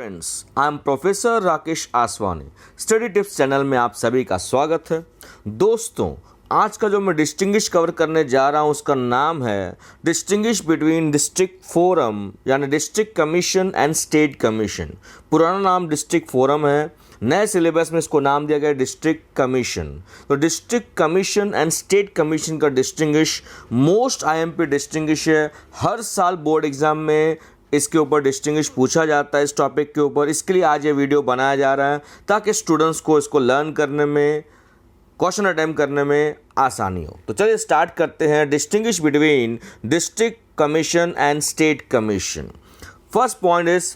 Friends, I am professor Rakesh Aswani. Study tips channel में आप सभी का स्वागत है। दोस्तों, आज का जो मैं डिस्टिंग्विश कवर करने जा रहा हूँ उसका नाम है डिस्टिंग्विश बिटवीन डिस्ट्रिक्ट फोरम यानी district commission and state commission. पुराना नाम डिस्ट्रिक्ट फोरम है, नए सिलेबस में इसको नाम दिया गया डिस्ट्रिक्ट कमीशन। तो district commission and state commission का डिस्टिंग्विश मोस्ट आईएमपी डिस्टिंग्विश है। हर साल बोर्ड एग्जाम में इसके ऊपर डिस्टिंग्विश पूछा जाता है इस टॉपिक के ऊपर। इसके लिए आज ये वीडियो बनाया जा रहा है ताकि स्टूडेंट्स को इसको लर्न करने में, क्वेश्चन अटेम्प्ट करने में आसानी हो। तो चलिए स्टार्ट करते हैं। Distinguish between district commission and state commission. First point is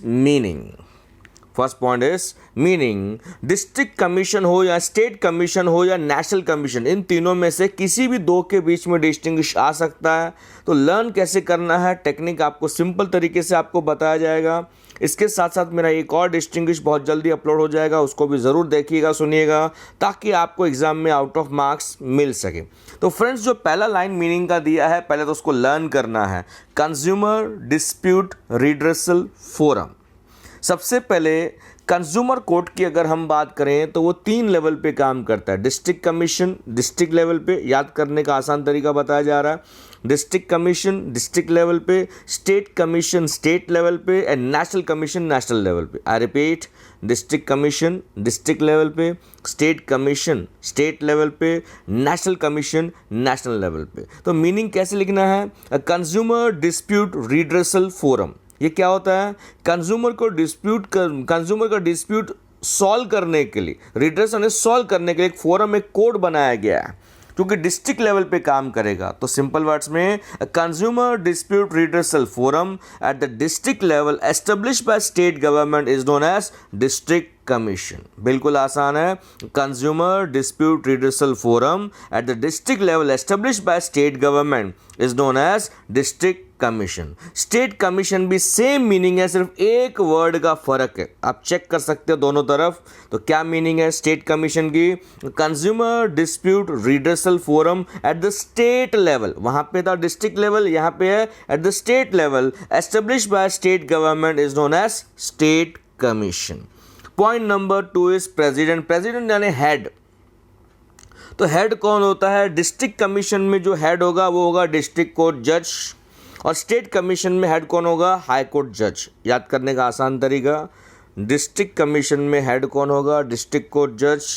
meaning. District commission हो या स्टेट कमीशन हो या नेशनल कमीशन, इन तीनों में से किसी भी दो के बीच में डिस्टिंग्विश आ सकता है। तो लर्न कैसे करना है, टेक्निक आपको सिंपल तरीके से आपको बताया जाएगा। इसके साथ साथ मेरा एक और डिस्टिंग्विश बहुत जल्दी अपलोड हो जाएगा, उसको भी ज़रूर देखिएगा, सुनिएगा, ताकि आपको एग्जाम में आउट ऑफ मार्क्स मिल सके। तो फ्रेंड्स, जो पहला लाइन मीनिंग का दिया है, पहले तो उसको लर्न करना है। Consumer dispute redressal forum. सबसे पहले कंज्यूमर कोर्ट की अगर हम बात करें तो वो 3 लेवल पे काम करता है। डिस्ट्रिक्ट कमीशन डिस्ट्रिक्ट लेवल पे, याद करने का आसान तरीका बताया जा रहा है। डिस्ट्रिक्ट कमीशन डिस्ट्रिक्ट लेवल पे, स्टेट कमीशन स्टेट लेवल पे and national commission national level पे। I repeat, district commission district level पे, स्टेट कमीशन स्टेट लेवल पे, नेशनल कमीशन नेशनल लेवल पे। तो मीनिंग कैसे लिखना है? Consumer dispute redressal forum. ये क्या होता है? कंज्यूमर का डिस्प्यूट सॉल्व करने के लिए, रिड्रेस यानी सॉल्व करने के लिए एक फोरम, एक कोड बनाया गया है क्योंकि डिस्ट्रिक्ट लेवल पे काम करेगा। तो सिंपल वर्ड्स में, consumer dispute redressal forum at the district level established by state government is known as district commission. बिल्कुल आसान है। Consumer dispute redressal forum at the district level established by state government is known as district commission. State commission भी same meaning है, सिर्फ एक word का फर्क है। आप चेक कर सकते हो दोनों तरफ। तो क्या मीनिंग है स्टेट कमीशन की? Consumer dispute redressal forum at the state level, वहां पे था डिस्ट्रिक्ट लेवल, यहां पे है at the state level, established by state government is known as state commission. Point number 2 is president. President यानी head. तो head कौन होता है? डिस्ट्रिक्ट कमीशन में जो हेड होगा वो होगा डिस्ट्रिक्ट कोर्ट जज, और स्टेट कमीशन में हेड कौन होगा? हाई कोर्ट जज। याद करने का आसान तरीका, डिस्ट्रिक्ट कमीशन में हेड कौन होगा? डिस्ट्रिक्ट कोर्ट जज।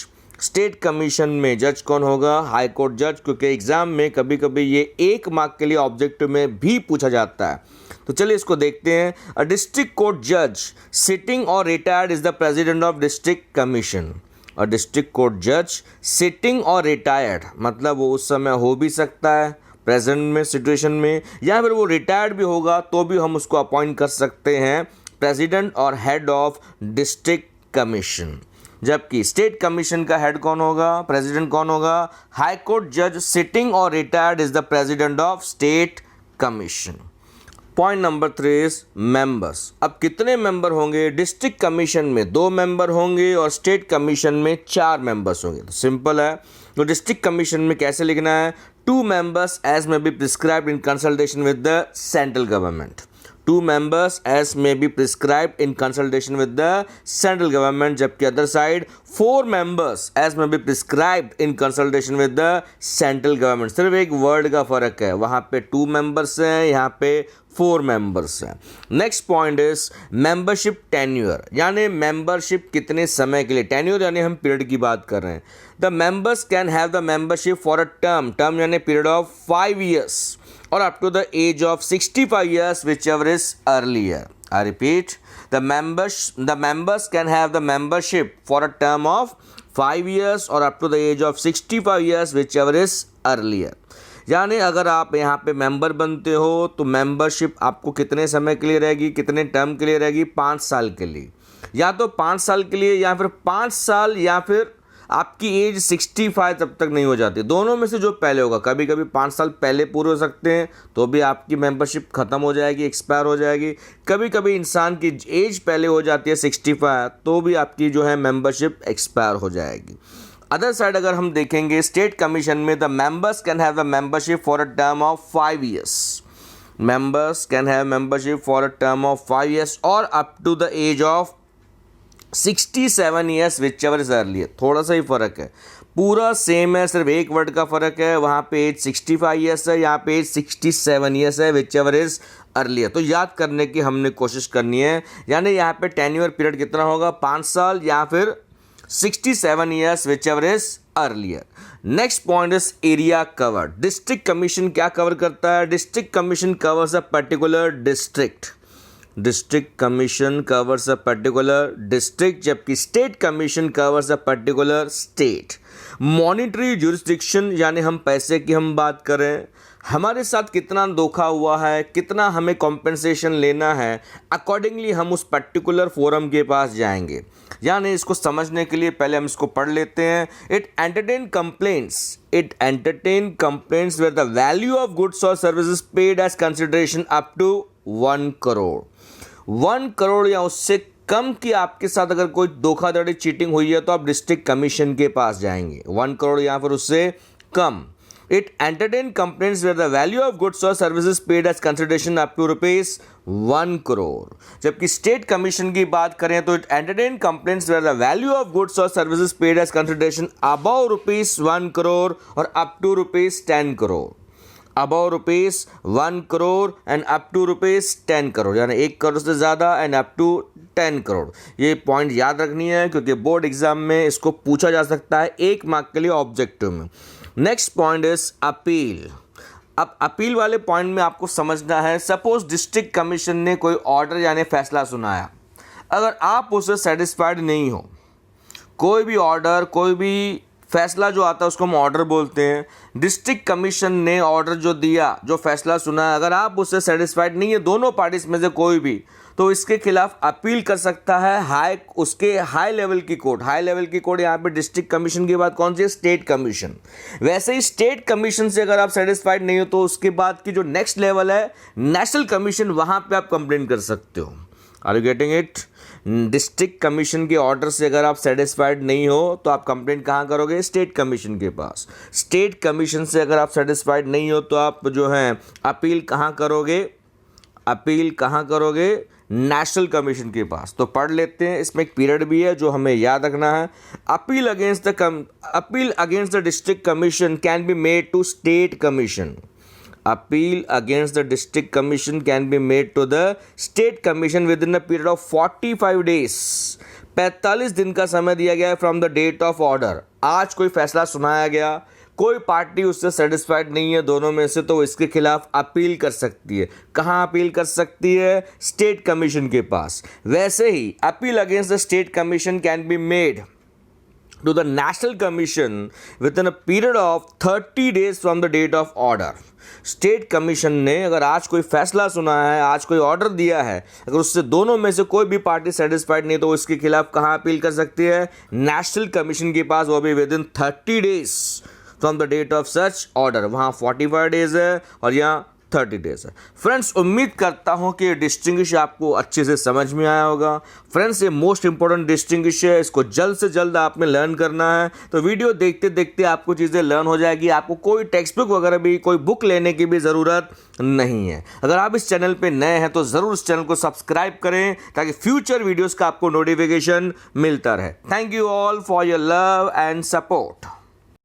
स्टेट कमीशन में जज कौन होगा? हाई कोर्ट जज। क्योंकि एग्जाम में कभी कभी ये 1 मार्क के लिए ऑब्जेक्टिव में भी पूछा जाता है। तो चलिए इसको देखते हैं। अ डिस्ट्रिक्ट कोर्ट जज सिटिंग और retired is the president of district commission. और डिस्ट्रिक्ट कोर्ट जज सिटिंग और रिटायर्ड मतलब वो उस समय हो भी सकता है प्रेजेंट में सिचुएशन में, या फिर वो रिटायर्ड भी होगा तो भी हम उसको अपॉइंट कर सकते हैं प्रेसिडेंट और हेड ऑफ डिस्ट्रिक्ट कमीशन। जबकि स्टेट कमीशन का हेड कौन होगा? प्रेसिडेंट कौन होगा? हाई कोर्ट जज सिटिंग और retired is the president of state commission. Point number 3 is members. अब कितने मेंबर होंगे? डिस्ट्रिक्ट कमीशन में 2 मेंबर होंगे और स्टेट कमीशन में 4 मेंबर्स होंगे। तो सिंपल है। तो डिस्ट्रिक्ट कमीशन में कैसे लिखना है? 2 members as may be prescribed in consultation with the central government. 2 members as may be prescribed in consultation with the central government. जबकि other side 4 members as may be prescribed in consultation with the central government. सिर्फ एक word का फर्क है, वहाँ पे 2 members हैं, यहाँ पे 4 members हैं। Next point is membership tenure, यानी मेंबरशिप कितने समय के लिए। टेन्योर यानी हम पीरियड की बात कर रहे हैं। The members can have the membership for a term यानी पीरियड ऑफ 5 years और up to the age of 65 years whichever is earlier. I repeat, the members can have the membership for a term of 5 years or up to the age of 65 years whichever is earlier. यानी अगर आप यहाँ पे member बनते हो तो membership आपको कितने समय के लिए रहेगी, कितने टर्म के लिए रहेगी? 5 साल के लिए। या तो 5 साल के लिए, या फिर 5 साल, या फिर आपकी एज 65 तब तक नहीं हो जाती। दोनों में से जो पहले होगा। कभी कभी 5 साल पहले पूरे हो सकते हैं तो भी आपकी मेंबरशिप ख़त्म हो जाएगी, एक्सपायर हो जाएगी। कभी कभी इंसान की एज पहले हो जाती है 65 तो भी आपकी जो है मेंबरशिप एक्सपायर हो जाएगी। अदर साइड अगर हम देखेंगे स्टेट कमीशन में, the members can have the membership for a term of 5 years. Members can have membership for a term of 5 years or up to the age of 67 years whichever is earlier, थोड़ा सा ही फर्क है, पूरा same है, सिर्फ एक word का फर्क है। वहाँ पे एज 65 ईयर्स है, यहाँ पे एज 67 ईयर्स है, विच एवर इज अर्लियर। तो याद करने की हमने कोशिश करनी है, यानी यहाँ पे टेन्योर पीरियड कितना होगा, 5 साल या फिर 67 years whichever is earlier. Next point is area covered. District commission क्या कवर करता है? District commission covers a particular district. District commission covers a particular district, जबकि state commission covers a particular state. Monetary jurisdiction, यानी हम पैसे की हम बात करें, हमारे साथ कितना धोखा हुआ है, कितना हमें कॉम्पेंसेशन लेना है, अकॉर्डिंगली हम उस पर्टिकुलर फोरम के पास जाएंगे। यानी इसको समझने के लिए पहले हम इसको पढ़ लेते हैं। It entertain complaints where the value of goods और services paid as consideration up to 1 crore. 1 crore या उससे कम की आपके साथ अगर कोई धोखाधड़ी चीटिंग हुई है तो आप डिस्ट्रिक्ट कमीशन के पास जाएंगे। 1 करोड़ या फिर उससे कम। It entertain complaints where the value of goods और services paid as consideration up to ₹1 crore. जबकि स्टेट कमीशन की बात करें तो it entertain complaints where the value of goods और services paid as consideration above ₹1 crore और up to ₹10 crore. Above ₹1 crore and up to ₹10 crore, यानी 1 करोड़ से ज़्यादा एंड अप टू 10 करोड़। ये पॉइंट याद रखनी है क्योंकि बोर्ड एग्जाम में इसको पूछा जा सकता है 1 मार्क के लिए ऑब्जेक्टिव में। Next point is appeal. अब अपील वाले पॉइंट में आपको समझना है, सपोज डिस्ट्रिक्ट कमीशन ने कोई ऑर्डर यानी फैसला सुनाया, अगर आप उससे सेटिस्फाइड नहीं हो, कोई भी ऑर्डर, कोई भी फैसला जो आता है उसको हम ऑर्डर बोलते हैं। डिस्ट्रिक्ट कमीशन ने ऑर्डर जो दिया, जो फैसला सुना, अगर आप उससे सेटिस्फाइड नहीं है, दोनों पार्टीज में से कोई भी, तो इसके खिलाफ अपील कर सकता है हाई लेवल की कोर्ट। हाई लेवल की कोर्ट यहाँ पे डिस्ट्रिक्ट कमीशन की बात कौन सी है? State commission. वैसे ही स्टेट कमीशन से अगर आप सेटिस्फाइड नहीं हो तो उसके बाद की जो नेक्स्ट लेवल है नेशनल कमीशन, वहाँ पे आप कंप्लेंट कर सकते हो। Are you getting it? District commission के ऑर्डर से अगर आप सेटिस्फाइड नहीं हो तो आप कंप्लेंट कहाँ करोगे? स्टेट कमीशन के पास। स्टेट कमीशन से अगर आप सेटिस्फाइड नहीं हो तो आप जो है अपील कहाँ करोगे? अपील कहाँ करोगे? नेशनल कमीशन के पास। तो पढ़ लेते हैं, इसमें एक पीरियड भी है जो हमें याद रखना है। Appeal against the district commission can be made to state commission. Appeal against the district commission can be made to the state commission within a period of 45 days. 45 दिन का समय दिया गया है from the date of order. आज कोई फैसला सुनाया गया, कोई पार्टी उससे सेटिस्फाइड नहीं है दोनों में से, तो इसके खिलाफ अपील कर सकती है। कहाँ अपील कर सकती है? स्टेट कमीशन के पास। वैसे ही appeal against the state commission can be made to the national commission within a period of 30 days from the date of order. State commission ने अगर आज कोई फैसला सुना है, आज कोई ऑर्डर दिया है, अगर उससे दोनों में से कोई भी पार्टी सेटिस्फाइड नहीं तो इसके खिलाफ कहाँ अपील कर सकती है? नेशनल कमीशन के पास, वो भी with in 30 days from the date of such order. वहाँ 45 डेज है और यहाँ 30 डेज है। फ्रेंड्स, उम्मीद करता हूँ कि डिस्टिंग्विश आपको अच्छे से समझ में आया होगा। फ्रेंड्स, ये मोस्ट इंपॉर्टेंट डिस्टिंग्विश है, इसको जल्द से जल्द आपने लर्न करना है। तो वीडियो देखते देखते आपको चीज़ें लर्न हो जाएगी, आपको कोई टेक्स्ट बुक वगैरह भी, कोई बुक लेने की भी ज़रूरत नहीं है। अगर आप इस चैनल पे नए हैं तो ज़रूर इस चैनल को सब्सक्राइब करें ताकि फ्यूचर वीडियोज़ का आपको नोटिफिकेशन मिलता रहे। Thank you all for your love and support.